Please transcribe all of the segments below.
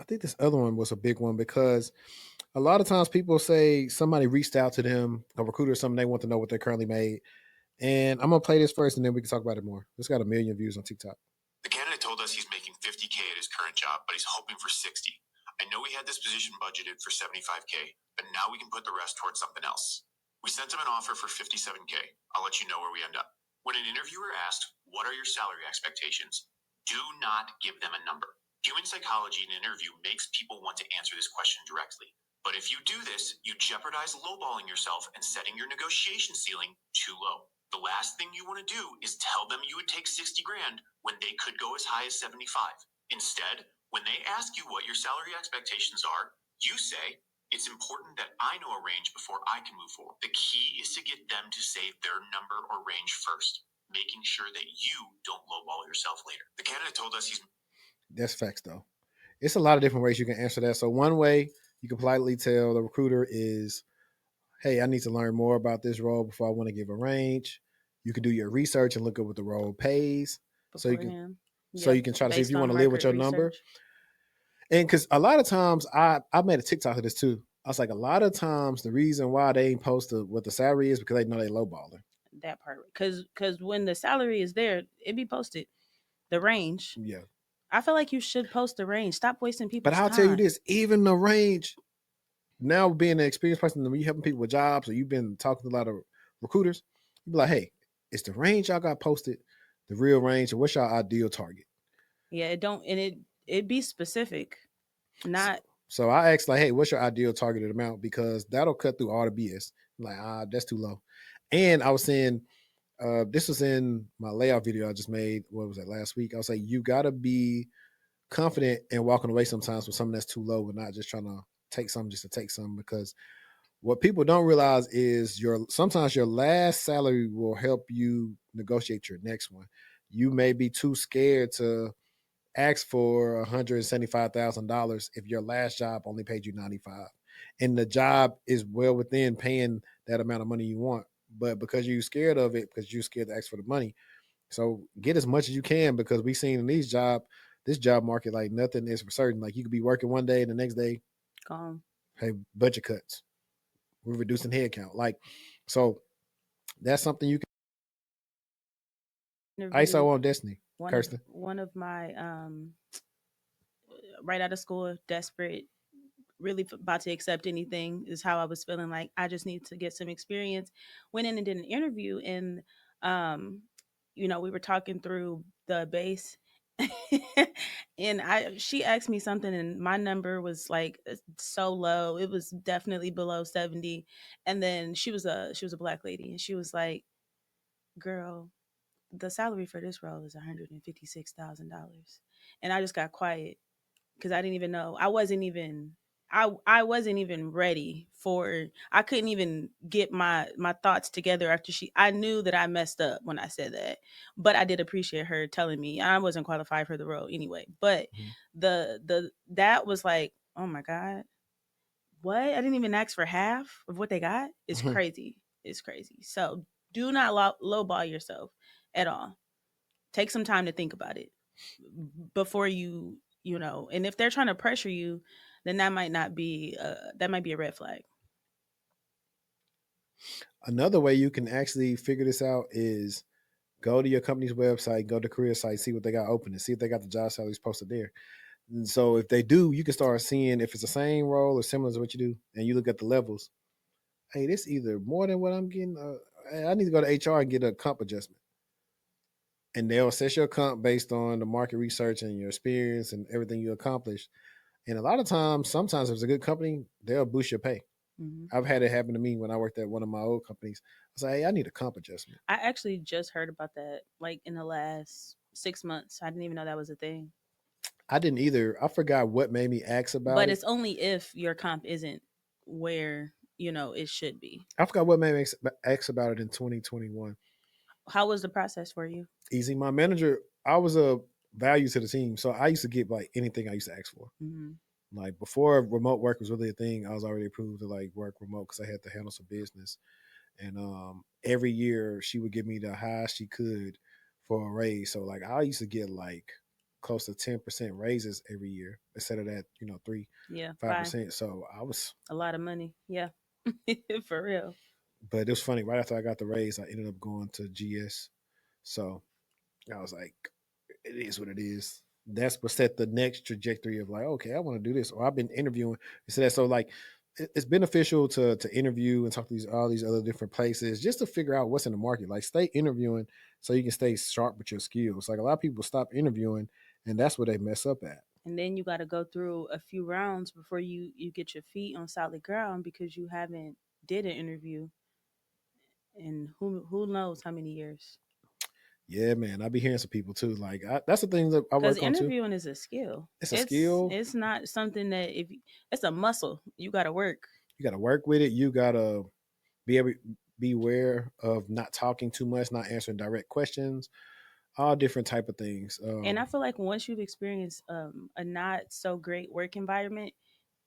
think this other one was a big one because a lot of times people say somebody reached out to them, a recruiter or something, they want to know what they currently made. And I'm gonna play this first and then we can talk about it more. It's got 1 million views on TikTok. The candidate told us he's making 50K at his current job, but he's hoping for 60. I know we had this position budgeted for 75K, but now we can put the rest towards something else. We sent him an offer for 57K. I'll let you know where we end up. When an interviewer asks, what are your salary expectations? Do not give them a number. Human psychology in an interview makes people want to answer this question directly. But if you do this, you jeopardize lowballing yourself and setting your negotiation ceiling too low. The last thing you want to do is tell them you would take 60 grand when they could go as high as 75. Instead, when they ask you what your salary expectations are, you say, it's important that I know a range before I can move forward. The key is to get them to say their number or range first, making sure that you don't lowball yourself later. The candidate told us he's... That's facts though. It's a lot of different ways you can answer that. So one way you can politely tell the recruiter is, hey, I need to learn more about this role before I want to give a range. You can do your research and look at what the role pays. So you can beforehand. so Yep, you can try to see if based you want on to live with market your number. research. And because a lot of times I made a TikTok of this too. I was like, a lot of times the reason why they ain't posted what the salary is because they know they lowballing. That part, because when the salary is there, it be posted. The range. Yeah. I feel like you should post the range. Stop wasting But people's I'll tell you time. this, even the range, now being an experienced person, when you helping people with jobs or you've been talking to a lot of recruiters, you be like, hey, is the range y'all got posted the real range or what's your ideal target? Yeah, it don't, and it be specific, not So I asked like, hey, what's your ideal targeted amount? Because that'll cut through all the BS. Like, that's too low. And I was saying, this was in my layout video I just made. What was that last week? I was like, you gotta be confident in walking away sometimes with something that's too low and not just trying to take something just to take something. Because what people don't realize is sometimes your last salary will help you negotiate your next one. You may be too scared to ask for $175,000 if your last job only paid you 95, and the job is well within paying that amount of money you want. But because you're scared of it, because you're scared to ask for the money, so get as much as you can because we seen in this job market, like nothing is for certain. Like you could be working one day and the next day, gone. hey, budget cuts. We're reducing headcount. Like, so that's something you can Interviewed ISO on Destiny, Kirsten. one of my right out of school, desperate, really about to accept anything is how I was feeling. Like I just need to get some experience. Went in and did an interview, and um, we were talking through the base. And she asked me something and my number was like so low. It was definitely below 70. And then she was a black lady and she was like, "Girl, the salary for this role is $156,000." And I just got quiet because I didn't even know. I wasn't even ready for. I couldn't even get my thoughts together after I knew that I messed up when I said that. But I did appreciate her telling me I wasn't qualified for the role anyway. But Mhm. the that was like, "Oh my god. What? I didn't even ask for half of what they got." It's Mhm. crazy. It's crazy. So, do not lowball yourself at all. Take some time to think about it before and if they're trying to pressure you, then that might be a red flag. Another way you can actually figure this out is go to your company's website, go to career site, see what they got open, and see if they got the job salaries posted there. And so if they do, you can start seeing if it's the same role or similar to what you do, and you look at the levels. Hey, this either more than what I'm getting. I need to go to HR and get a comp adjustment, and they'll assess your comp based on the market research and your experience and everything you accomplished. And a lot of times, sometimes if it's a good company, they'll boost your pay. Hmm. I've had it happen to me when I worked at one of my old companies. I was like, hey, I need a comp adjustment. I actually just heard about that like in the last 6 months. I didn't even know that was a thing. I didn't either. I forgot what made me ask about But it. it's only if your comp isn't where it should be. I forgot what made me ask about it in 2021. How was the process for you? Easy. My manager, I was a value to the team. So I used to get like anything I used to ask for. Hmm. Like before remote work was really a thing, I was already approved to like work remote because I had to handle some business. And every year she would give me the highest she could for a raise. So like I used to get like close to 10% raises every year instead of that, 3, Yeah, five fine. percent. So I was, A lot of money. Yeah. For real. but it was funny. Right after I got the raise, I ended up going to GS. So I was like, it is what it is. That's what set the next trajectory of like, okay, I want to do this. Or I've been interviewing. So that, so like, it's beneficial to interview and talk to all these other different places just to figure out what's in the market. Like, stay interviewing so you can stay sharp with your skills. Like, a lot of people stop interviewing, and that's where they mess up at. And then you got to go through a few rounds before you get your feet on solid ground because you haven't did an interview in who knows how many years. Yeah, man. I be hearing some people too. Like, that's the things that I Because work on too. interviewing is a skill. It's a It's skill. it's not something that it's a muscle. You got to work. You got to work with it. You got to be able be aware of not talking too much, not answering direct questions, all different type of things. And I feel like once you've experienced a not so great work environment,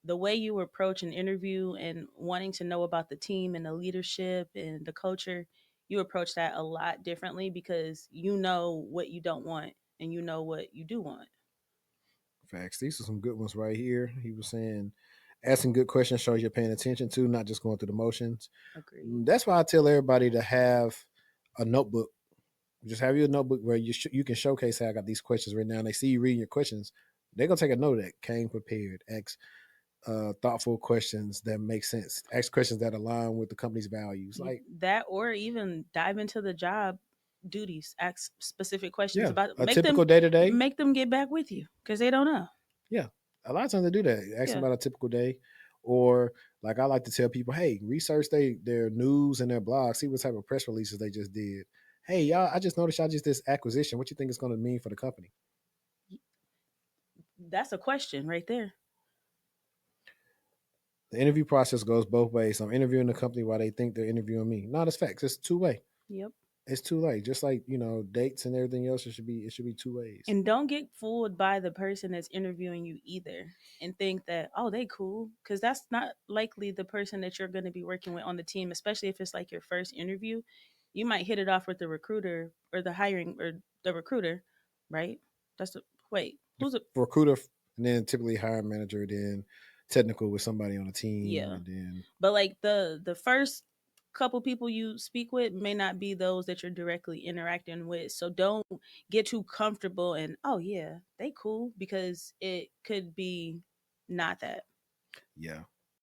the way you approach an interview and wanting to know about the team and the leadership and the culture, you approach that a lot differently because you know what you don't want and you know what you do want. Facts. These are some good ones right here. He was saying, asking good questions shows you're paying attention to, not just going through the motions. Agreed. That's why I tell everybody to have a notebook. Just have your notebook where you can showcase, hey, I got these questions right now. And they see you reading your questions. They're going to take a note of that. Came prepared. Ask thoughtful questions that make sense. Ask questions that align with the company's values. Like, That or even dive into the job duties, ask specific questions yeah, about a typical day to day. make them get back with you because they don't know. Yeah, a lot of times they do that. Ask them Yeah. about a typical day, or like I like to tell people, hey, research their news and their blog, see what type of press releases they just did. Hey, y'all, I just noticed y'all just this acquisition. What you think it's going to mean for the company? That's a question right there. The interview process goes both ways. I'm interviewing the company while they think they're interviewing me. No, that's facts. It's two way. Yep. It's two way. Just like dates and everything else. It should be two ways. And don't get fooled by the person that's interviewing you either and think that, oh, they cool. Because that's not likely the person that you're going to be working with on the team, especially if it's like your first interview. You might hit it off with the recruiter or the hiring or the recruiter, right? That's the, wait, The who's it? recruiter, and then typically hiring manager, then technical with somebody on the team, Yeah. and then But like the first couple people you speak with may not be those that you're directly interacting with. So don't get too comfortable and oh yeah, they cool because it could be not that. yeah.